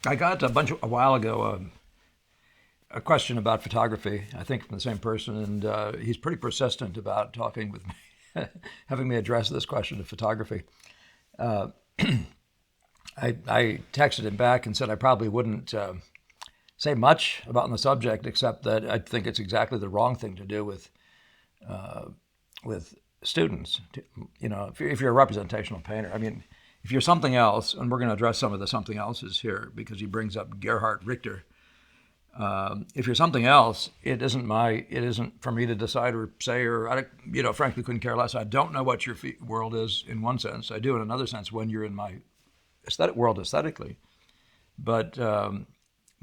I got a while ago a question about photography, I think from the same person, and he's pretty persistent about talking with me, having me address this question of photography. Uh, I texted him back and said I probably wouldn't say much about the subject, except that I think it's exactly the wrong thing to do with students. You know, if you're a representational painter, I mean, if you're something else, and we're going to address some of the something else's here because he brings up Gerhard Richter. If you're something else, it isn't for me to decide or say, or frankly, couldn't care less. I don't know what your world is in one sense. I do in another sense when you're in my aesthetic world aesthetically. But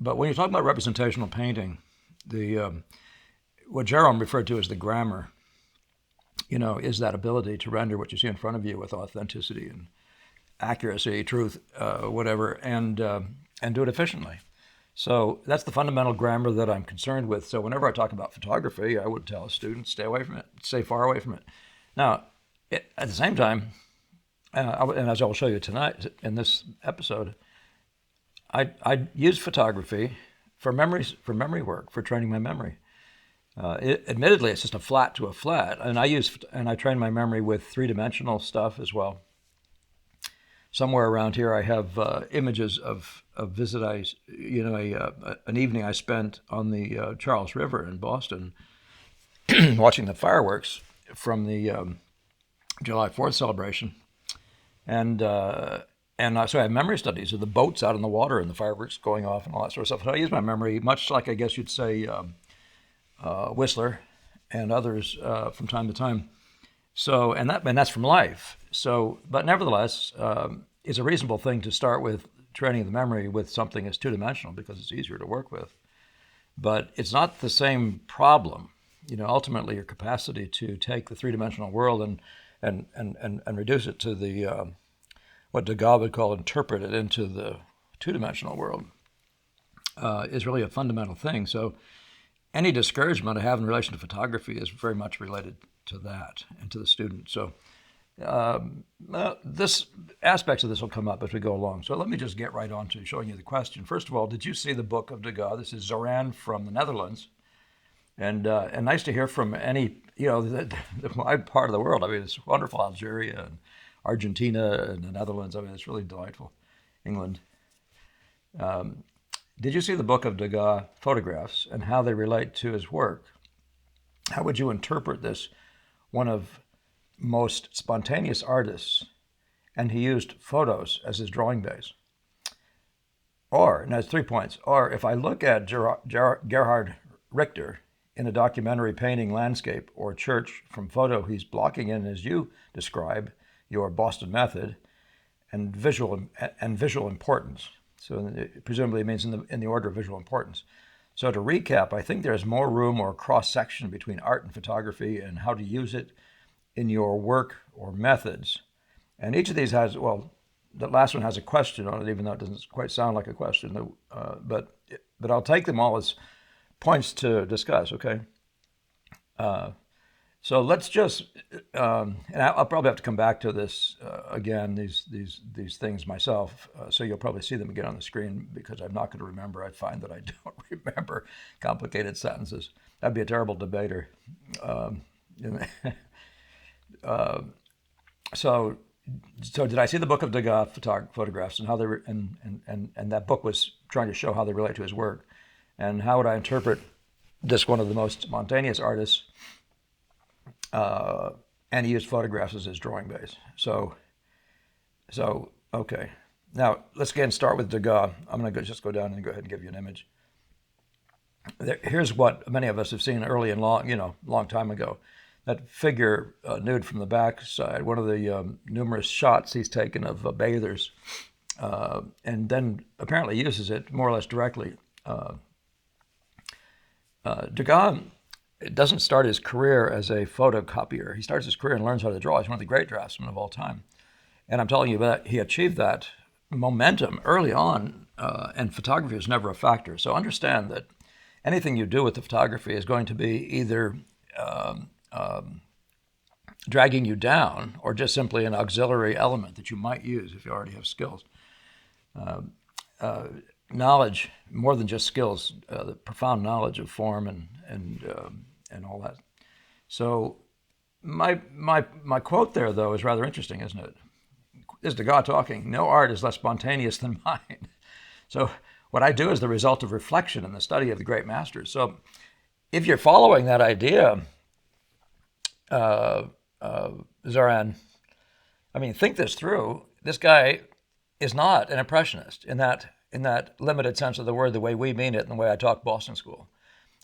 but when you're talking about representational painting, the what Zoran referred to as the grammar, is that ability to render what you see in front of you with authenticity and accuracy, truth, whatever, and do it efficiently. So that's the fundamental grammar that I'm concerned with. So whenever I talk about photography, I would tell a student, stay away from it, stay far away from it. Now, at the same time, and as I will show you tonight in this episode, I use photography for memory work, for training my memory. Admittedly, it's just a flat to a flat, and I train my memory with three-dimensional stuff as well. Somewhere around here, I have images of a visit an evening I spent on the Charles River in Boston, watching the fireworks from the July 4th celebration, and so I have memory studies of the boats out in the water and the fireworks going off and all that sort of stuff. So I use my memory much like I guess you'd say Whistler and others from time to time. So and that's from life. So, but nevertheless, it's a reasonable thing to start with training the memory with something that's two-dimensional because it's easier to work with. But it's not the same problem. Ultimately, your capacity to take the three-dimensional world and reduce it to the what Degas would call interpret it into the two-dimensional world is really a fundamental thing. So any discouragement I have in relation to photography is very much related to that and to the student. So this aspects of this will come up as we go along. So let me just get right on to showing you the question. First of all, did you see the book of Degas? This is Zoran from the Netherlands, and nice to hear from any the wide part of the world. I mean, it's wonderful, Algeria and Argentina and the Netherlands. I mean, it's really delightful. England. Did you see the book of Degas photographs and how they relate to his work? How would you interpret this? One of most spontaneous artists, and he used photos as his drawing base. Or, and that's 3 points, or if I look at Gerhard Richter in a documentary painting landscape or church from photo, he's blocking in, as you describe, your Boston method and visual importance. So it presumably means in the order of visual importance. So to recap, I think there's more room or cross-section between art and photography and how to use it in your work or methods. And each of these has, well, the last one has a question on it, even though it doesn't quite sound like a question. But I'll take them all as points to discuss, okay? So let's just, and I'll probably have to come back to this again, these things myself. So you'll probably see them again on the screen because I'm not going to remember. I find that I don't remember complicated sentences. I'd be a terrible debater. So did I see the book of Degas photographs and how they were, and that book was trying to show how they relate to his work, and how would I interpret this one of the most spontaneous artists? And he used photographs as his drawing base. So okay. Now let's again start with Degas. I'm going to just go down and go ahead and give you an image. Here's what many of us have seen early and long time ago. That figure nude from the back side, one of the numerous shots he's taken of bathers, and then apparently uses it more or less directly. Degas doesn't start his career as a photocopier. He starts his career and learns how to draw. He's one of the great draftsmen of all time. And I'm telling you that he achieved that momentum early on, and photography was never a factor. So understand that anything you do with the photography is going to be either dragging you down or just simply an auxiliary element that you might use if you already have skills. knowledge, more than just skills, the profound knowledge of form and all that. So my quote there, though, is rather interesting, isn't it? This is Degas talking. No art is less spontaneous than mine. So what I do is the result of reflection and the study of the great masters. So if you're following that idea, Zoran, I mean, think this through. This guy is not an impressionist in that limited sense of the word, the way we mean it, and the way I taught Boston School.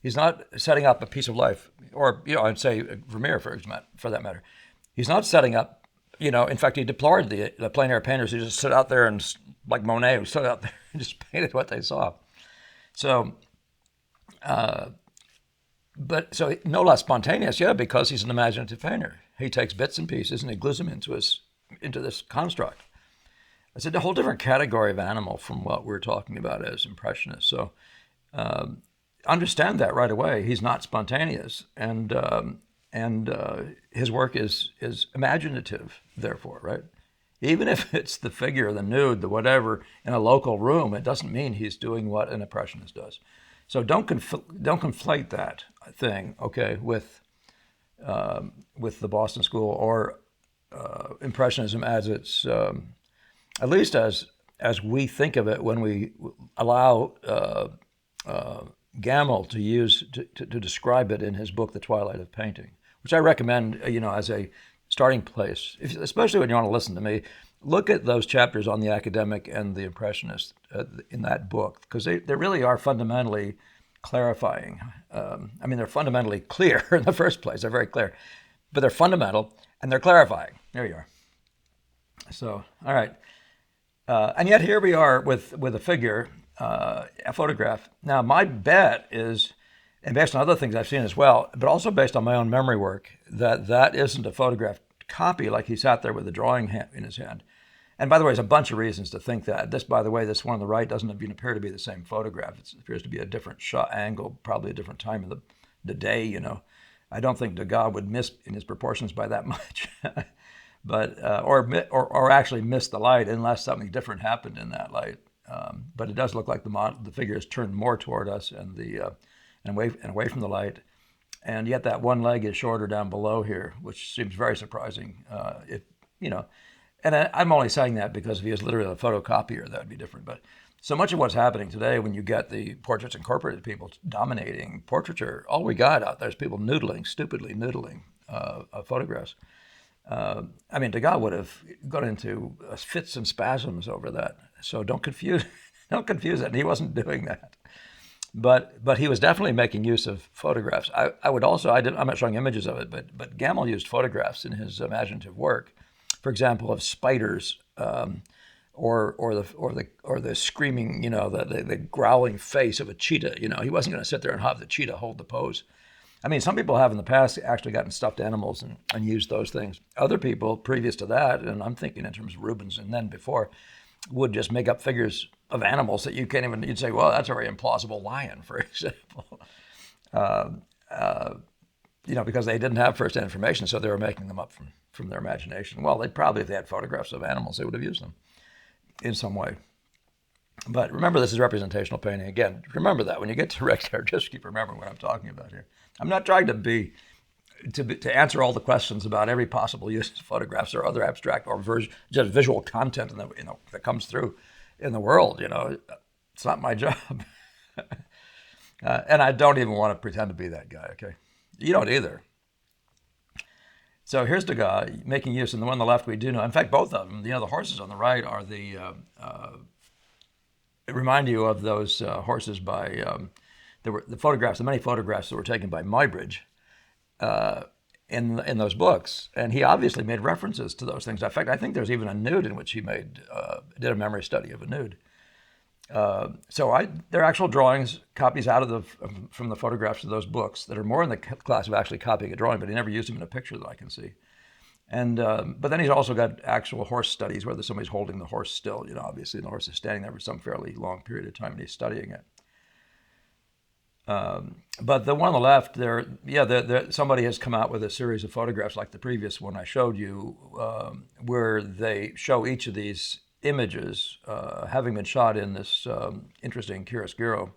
He's not setting up a piece of life, or I'd say Vermeer, for that matter. He's not setting up. In fact, he deplored the plein air painters who just stood out there and, like Monet, who stood out there and just painted what they saw. So, but no less spontaneous, because he's an imaginative painter. He takes bits and pieces and he glues them into this construct. It's a whole different category of animal from what we're talking about as impressionists. So, understand that right away. He's not spontaneous, and his work is imaginative, therefore, right? Even if it's the figure, the nude, the whatever, in a local room, it doesn't mean he's doing what an impressionist does. So don't conflate that thing, okay, with the Boston School or impressionism as it's at least as we think of it when we allow Gamel to describe it in his book, The Twilight of Painting, which I recommend, as a starting place, especially when you want to listen to me. Look at those chapters on the academic and the impressionist in that book, because they really are fundamentally clarifying. They're fundamentally clear in the first place. They're very clear, but they're fundamental and they're clarifying. There you are. So, all right. And yet here we are with a figure, a photograph. Now, my bet is, and based on other things I've seen as well, but also based on my own memory work, that isn't a photographed copy like he sat there with a drawing in his hand. And by the way, there's a bunch of reasons to think that. This one on the right doesn't even appear to be the same photograph. It appears to be a different shot angle, probably a different time of the day, I don't think Degas would miss in his proportions by that much. But or actually miss the light unless something different happened in that light. But it does look like the figure is turned more toward us and away from the light, and yet that one leg is shorter down below here, which seems very surprising. And I'm only saying that because if he was literally a photocopier, that would be different. But so much of what's happening today, when you get the Portraits Incorporated people dominating portraiture, all we got out there is people stupidly noodling photographs. Degas would have gone into fits and spasms over that. So don't confuse it. He wasn't doing that. But he was definitely making use of photographs. I'm not showing images of it, but Gamel used photographs in his imaginative work, for example, of spiders, or the screaming, the growling face of a cheetah. He wasn't going to sit there and have the cheetah hold the pose. Some people have in the past actually gotten stuffed animals and used those things. Other people, previous to that, and I'm thinking in terms of Rubens and then before, would just make up figures of animals that you can't even, you'd say, well, that's a very implausible lion, for example. Because they didn't have first-hand information, so they were making them up from their imagination. Well, if they had photographs of animals, they would have used them in some way. But remember, this is representational painting. Again, remember that. When you get to Richter, just keep remembering what I'm talking about here. I'm not trying to answer all the questions about every possible use of photographs or other abstract or just visual content that comes through in the world. It's not my job. And I don't even want to pretend to be that guy, okay? You don't either. So here's Degas making use, and the one on the left we do know. In fact, both of them, the horses on the right are remind you of those horses by, the many photographs that were taken by Muybridge in those books. And he obviously made references to those things. In fact, I think there's even a nude in which he did a memory study of a nude. They're actual drawings, copies from the photographs of those books that are more in the class of actually copying a drawing, but he never used them in a picture that I can see. And but then he's also got actual horse studies where somebody's holding the horse still, obviously, and the horse is standing there for some fairly long period of time, and he's studying it. But the one on the left, somebody has come out with a series of photographs like the previous one I showed you, where they show each of these images, having been shot in this interesting chiaroscuro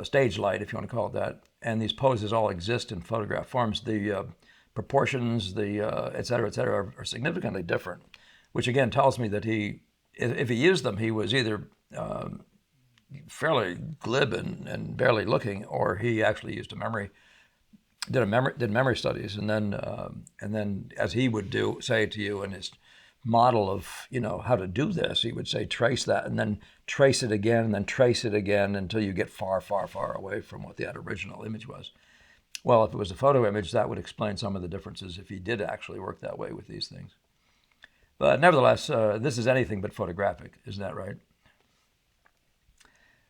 stage light, if you want to call it that, and these poses all exist in photograph forms, the proportions, the et cetera, are significantly different, which again tells me that if he used them, he was either fairly glib and barely looking, or he actually used did memory studies, and then as he would say to you in his model of how to do this, he would say trace that, and then trace it again, and then trace it again until you get far, far, far away from what that original image was. Well, if it was a photo image, that would explain some of the differences if he did actually work that way with these things. But nevertheless, this is anything but photographic, isn't that right?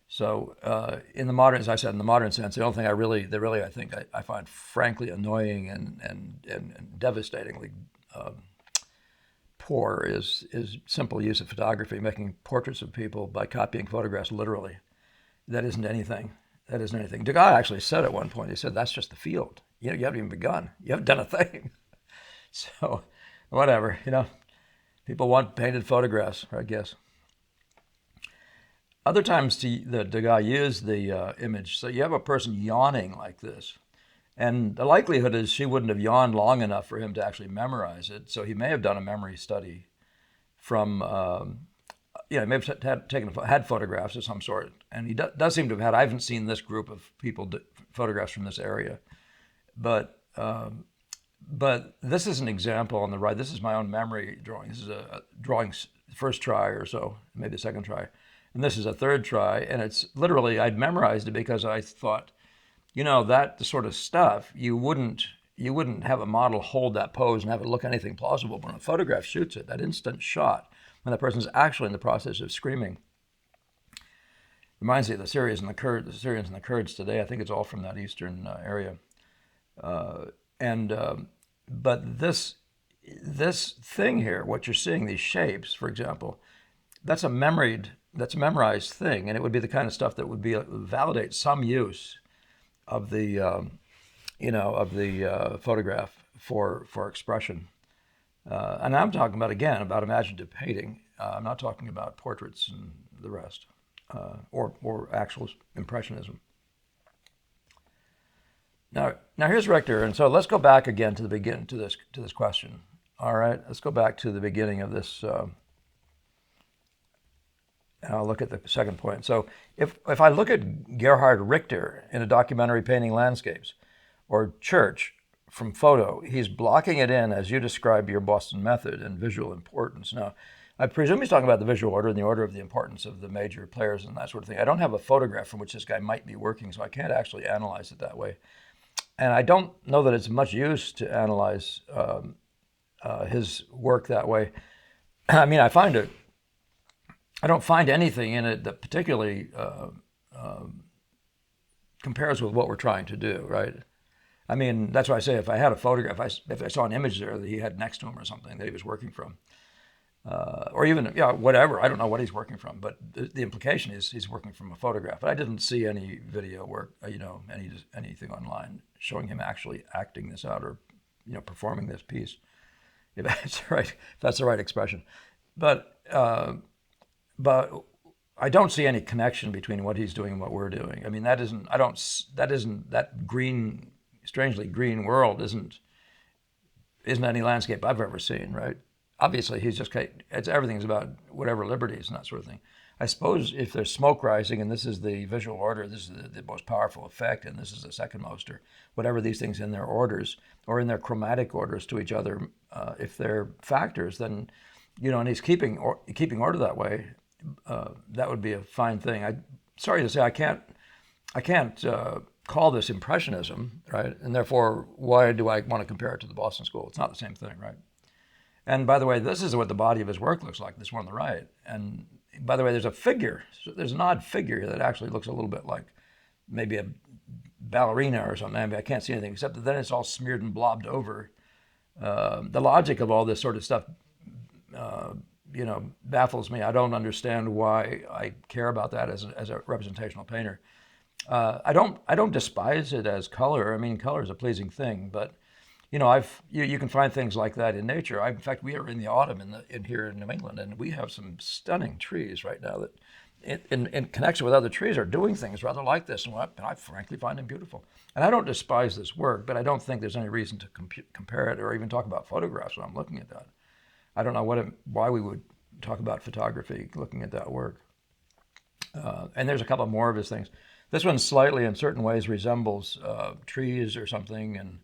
So in the modern, as I said, in the modern sense, the only thing I find frankly annoying and devastatingly poor is simple use of photography, making portraits of people by copying photographs literally. That isn't anything. That isn't anything. Degas actually said at one point, he said, that's just the field. You haven't even begun. You haven't done a thing. So whatever, people want painted photographs, I guess. Other times the Degas used the image, so you have a person yawning like this, and the likelihood is she wouldn't have yawned long enough for him to actually memorize it, so he may have done a memory study from, may have had photographs of some sort, and he does seem to have had, I haven't seen this group of people photographs from this area, but this is an example on the right. This is my own memory drawing. This is a drawing first try or so, maybe the second try. And this is a third try, and it's literally, I'd memorized it because I thought, that sort of stuff, you wouldn't have a model hold that pose and have it look anything plausible. But when a photograph shoots it, that instant shot, when that person's actually in the process of screaming, reminds me of the Syrians and the Kurds today. I think it's all from that eastern area. But this thing here, what you're seeing, these shapes, for example, that's a memorized thing, and it would be the kind of stuff that would validate some use of the photograph for expression. And I'm talking about imaginative painting. I'm not talking about portraits and the rest, or actual impressionism. Now here's Richter, and so let's go back again to the beginning to this question. All right, let's go back to the beginning of this. And I'll look at the second point. So if I look at Gerhard Richter in a documentary painting landscapes or church from photo, he's blocking it in as you describe your Boston method and visual importance. Now, I presume he's talking about the visual order and the order of the importance of the major players and that sort of thing. I don't have a photograph from which this guy might be working, so I can't actually analyze it that way. And I don't know that it's much use to analyze his work that way. I mean, I don't find anything in it that particularly compares with what we're trying to do, right? I mean, that's why I say if I had a photograph, if I saw an image there that he had next to him or something that he was working from, or even, whatever, I don't know what he's working from, but the implication is he's working from a photograph. But I didn't see any video work, anything online showing him actually acting this out or, performing this piece, if that's the right expression. But I don't see any connection between what he's doing and what we're doing. I mean, that green, strangely green world isn't any landscape I've ever seen, right? Obviously, everything's about whatever liberties and that sort of thing. I suppose if there's smoke rising and this is the visual order, this is the most powerful effect, and this is the second most, or whatever these things in their orders or in their chromatic orders to each other, if they're factors, then, and he's keeping order that way, that would be a fine thing. I'm sorry to say I can't call this impressionism, right? And therefore, why do I want to compare it to the Boston School? It's not the same thing, right? And by the way, this is what the body of his work looks like, this one on the right. And by the way, there's an odd figure here that actually looks a little bit like maybe a ballerina or something. I mean, I can't see anything except that then it's all smeared and blobbed over. The logic of all this sort of stuff baffles me. I don't understand why I care about that as a representational painter. I don't despise it as color. I mean, color is a pleasing thing, but you can find things like that in nature. In fact, we are in the autumn in here in New England, and we have some stunning trees right now that, in connection with other trees, are doing things rather like this, and I frankly find them beautiful. And I don't despise this work, but I don't think there's any reason to compare it or even talk about photographs when I'm looking at that. I don't know why we would talk about photography looking at that work. And there's a couple more of his things. This one slightly, in certain ways, resembles trees or something, and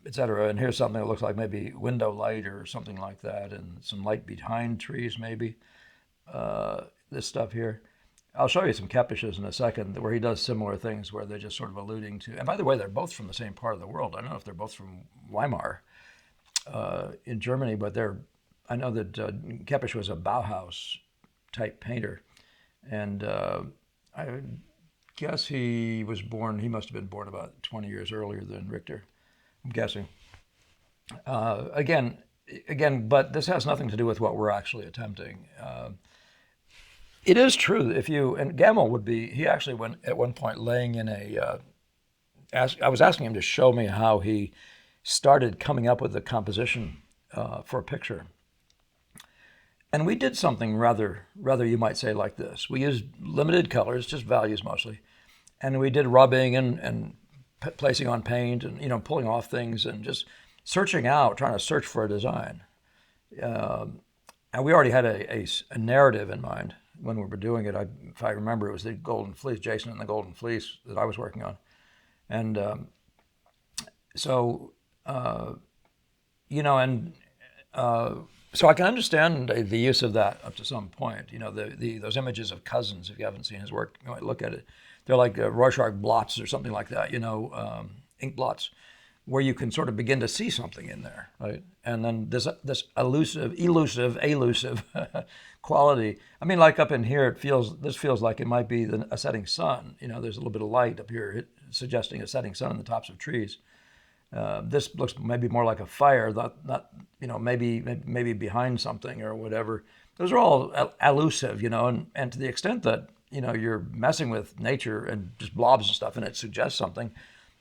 et cetera. And here's something that looks like maybe window light or something like that, and some light behind trees maybe. This stuff here. I'll show you some Kepes in a second where he does similar things where they're just sort of alluding to, and by the way, they're both from the same part of the world. I don't know if they're both from Weimar in Germany, but I know that Kepes was a Bauhaus type painter, and I guess he must have been born about 20 years earlier than Richter, I'm guessing. Again, but this has nothing to do with what we're actually attempting. It is true and Gamel he actually went at one point laying in I was asking him to show me how he started coming up with the composition for a picture. And we did something rather you might say like this. We used limited colors, just values mostly. And we did rubbing and placing on paint and, pulling off things and just trying to search for a design. And we already had a narrative in mind when we were doing it. If I remember, it was the Golden Fleece, Jason and the Golden Fleece that I was working on. And so I can understand the use of that up to some point. Those images of cousins, if you haven't seen his work, you might look at it. They're like Rorschach blots or something like that, ink blots, where you can sort of begin to see something in there, right? And then this elusive quality. I mean, like up in here, this feels like it might be a setting sun. There's a little bit of light up here suggesting a setting sun in the tops of trees. This looks maybe more like a fire, maybe behind something or whatever. Those are all elusive, and to the extent that, you're messing with nature and just blobs and stuff and it suggests something,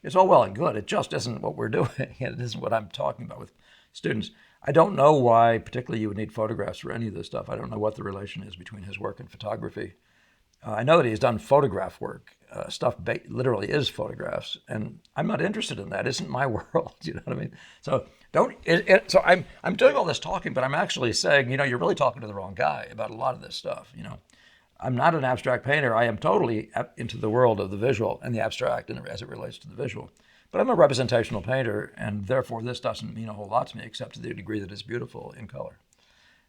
it's all well and good. It just isn't what we're doing. It isn't what I'm talking about with students. I don't know why particularly you would need photographs for any of this stuff. I don't know what the relation is between his work and photography. I know that he's done photograph work. Stuff literally is photographs, and I'm not interested in that. It isn't my world. You know what I mean? So So I'm doing all this talking, but I'm actually saying, you're really talking to the wrong guy about a lot of this stuff. I'm not an abstract painter. I am totally into the world of the visual and the abstract as it relates to the visual. But I'm a representational painter, and therefore this doesn't mean a whole lot to me, except to the degree that it's beautiful in color.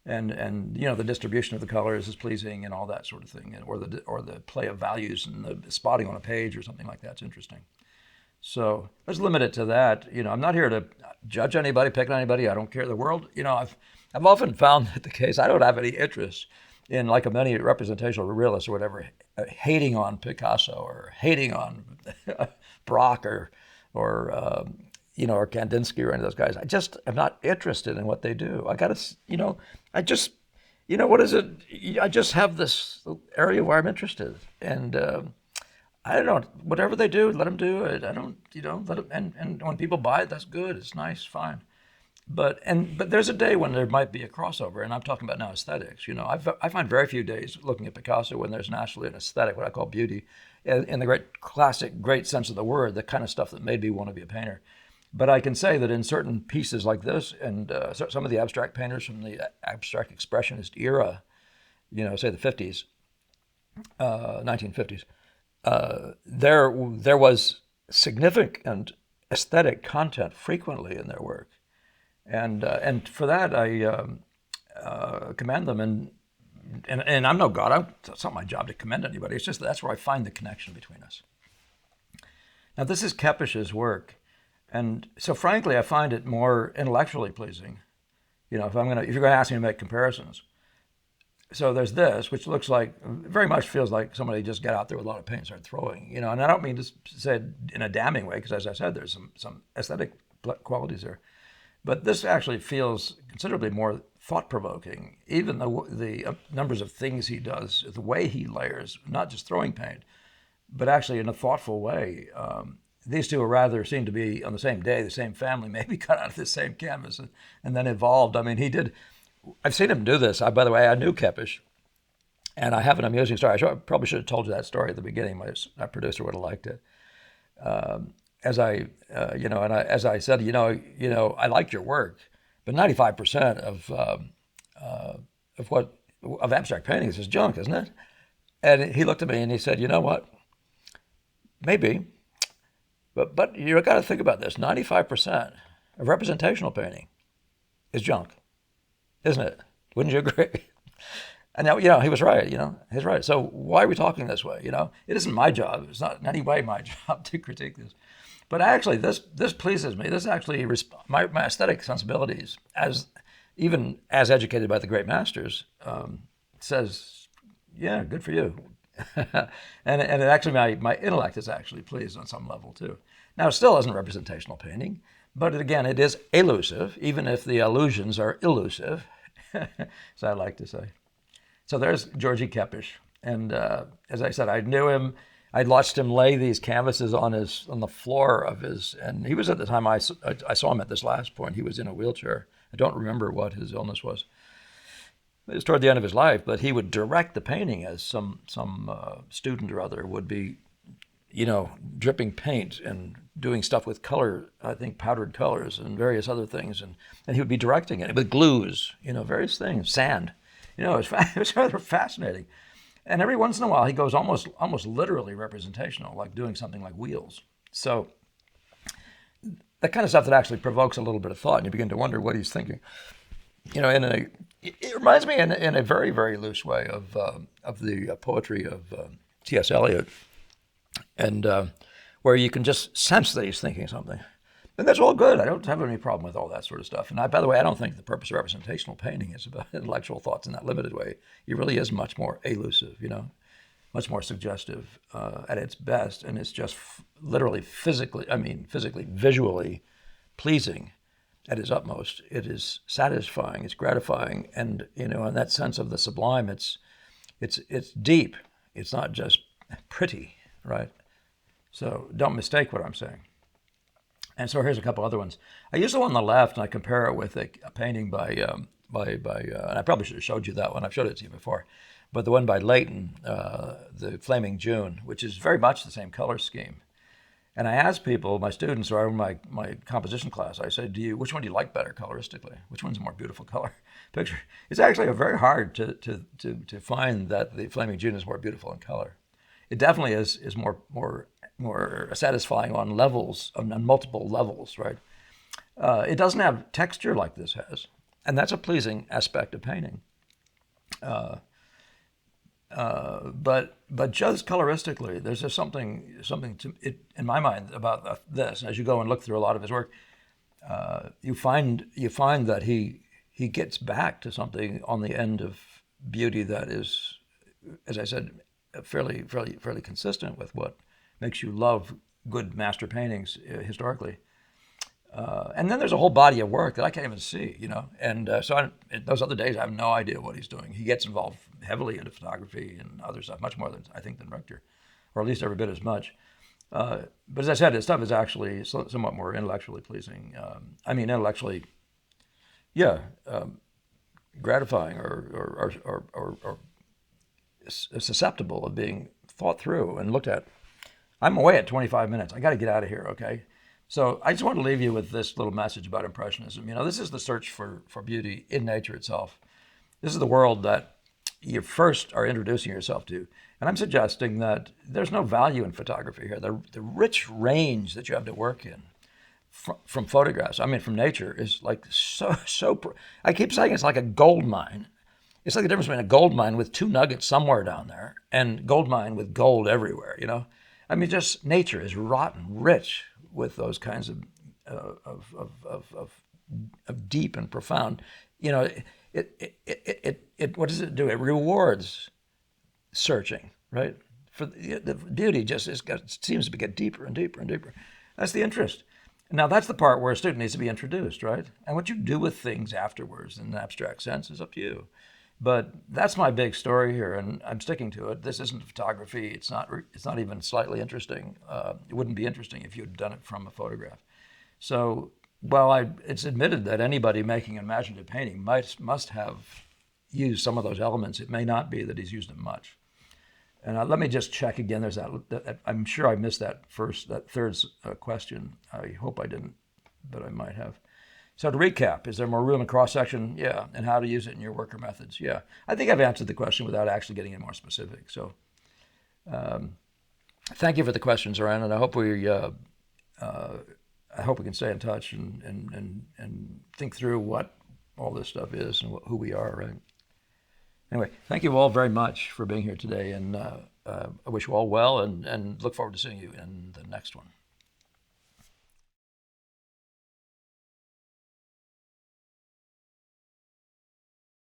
And the distribution of the colors is pleasing and all that sort of thing, or the play of values and the spotting on a page or something like that's interesting. So let's limit it to that. I'm not here to judge anybody, pick on anybody. I don't care. The world, I've often found that the case, I don't have any interest in, like many representational realists or whatever, hating on Picasso or hating on Braque or Kandinsky or any of those guys. I just am not interested in what they do. I just have this area where I'm interested. And I don't know, whatever they do, let them do it. I don't, let them, and when people buy it, that's good. It's nice, fine. But there's a day when there might be a crossover, and I'm talking about now aesthetics. I find very few days looking at Picasso when there's naturally an aesthetic, what I call beauty, in the great sense of the word, the kind of stuff that made me want to be a painter. But I can say that in certain pieces like this, and some of the abstract painters from the abstract expressionist era, say the 50s, 1950s, there was significant aesthetic content frequently in their work. And for that, I commend them. And I'm no God. It's not my job to commend anybody. It's just that's where I find the connection between us. Now, this is Kepes' work. And so, frankly, I find it more intellectually pleasing. If you're going to ask me to make comparisons. So there's this, which looks like, very much feels like somebody just got out there with a lot of paint and started throwing. And I don't mean to say it in a damning way, because as I said, there's some aesthetic qualities there. But this actually feels considerably more thought-provoking. Even the numbers of things he does, the way he layers, not just throwing paint, but actually in a thoughtful way. these two are rather seem to be on the same day, the same family, maybe cut out of the same canvas, and then evolved. I mean, he did. I've seen him do this. By the way, I knew Kepes, and I have an amusing story. I probably should have told you that story at the beginning. My producer would have liked it. As I, as I said, I like your work, but 95% of abstract paintings is junk, isn't it? And he looked at me and he said, you know what? Maybe, but you got to think about this. 95% of representational painting is junk, isn't it? Wouldn't you agree? And now, he was right, he's right. So why are we talking this way? It isn't my job. It's not in any way my job to critique this. But actually, this pleases me. This actually, my aesthetic sensibilities, even as educated by the great masters, says, yeah, good for you. and it actually, my intellect is actually pleased on some level too. Now, it still isn't representational painting, but again, it is elusive, even if the illusions are elusive, as I like to say. So there's Georgi Kepes, and as I said, I knew him. I'd watched him lay these canvases on the floor of his, and he was at the time I saw him at this last point. He was in a wheelchair. I don't remember what his illness was. It was toward the end of his life, but he would direct the painting as some student or other would be, dripping paint and doing stuff with color, I think powdered colors and various other things, and he would be directing it with glues, various things, sand. It was rather fascinating. And every once in a while, he goes almost literally representational, like doing something like wheels. So that kind of stuff that actually provokes a little bit of thought, and you begin to wonder what he's thinking. It reminds me in a very, very loose way of the poetry of T.S. Eliot, and where you can just sense that he's thinking something. And that's all good. I don't have any problem with all that sort of stuff. And by the way, I don't think the purpose of representational painting is about intellectual thoughts in that limited way. It really is much more elusive, much more suggestive at its best. And it's just literally physically, visually pleasing at its utmost. It is satisfying, it's gratifying. And, in that sense of the sublime, it's deep. It's not just pretty, right? So don't mistake what I'm saying. And so here's a couple other ones. I use the one on the left, and I compare it with a painting by and I probably should have showed you that one. I've showed it to you before. But the one by Leighton, the Flaming June, which is very much the same color scheme. And I asked people, my students, or in my composition class, I said, which one do you like better coloristically? Which one's a more beautiful color picture? It's actually very hard to find that the Flaming June is more beautiful in color. It definitely is more satisfying on levels, on multiple levels, right? It doesn't have texture like this has, and that's a pleasing aspect of painting. But just coloristically, there's just something to it in my mind about this. As you go and look through a lot of his work, you find that he gets back to something on the end of beauty that is, as I said, fairly consistent with what makes you love good master paintings historically. And then there's a whole body of work that I can't even see, And so those other days, I have no idea what he's doing. He gets involved heavily into photography and other stuff, much more than I think than Richter, or at least every bit as much. But as I said, his stuff is actually somewhat more intellectually pleasing. Intellectually, gratifying or susceptible of being thought through and looked at. I'm away at 25 minutes. I got to get out of here, okay? So I just want to leave you with this little message about Impressionism. This is the search for beauty in nature itself. This is the world that you first are introducing yourself to. And I'm suggesting that there's no value in photography here. The rich range that you have to work in from photographs, from nature, is like so. I keep saying it's like a gold mine. It's like the difference between a gold mine with two nuggets somewhere down there and gold mine with gold everywhere, just nature is rotten rich with those kinds of deep and profound. It what does it do? It rewards searching, right? For the beauty seems to get deeper and deeper and deeper. That's the interest. Now that's the part where a student needs to be introduced, right? And what you do with things afterwards in an abstract sense is up to you. But that's my big story here, and I'm sticking to it. This isn't photography. It's not. It's not even slightly interesting. It wouldn't be interesting if you had done it from a photograph. So, it's admitted that anybody making an imaginative painting must have used some of those elements. It may not be that he's used them much. And let me just check again. There's that. I'm sure I missed that third question. I hope I didn't, but I might have. So to recap, is there more room in cross-section? Yeah. And how to use it in your work or methods? Yeah. I think I've answered the question without actually getting any more specific. So thank you for the questions, Zoran, and I hope we can stay in touch and think through what all this stuff is and who we are, right? Anyway, thank you all very much for being here today, and I wish you all well and look forward to seeing you in the next one.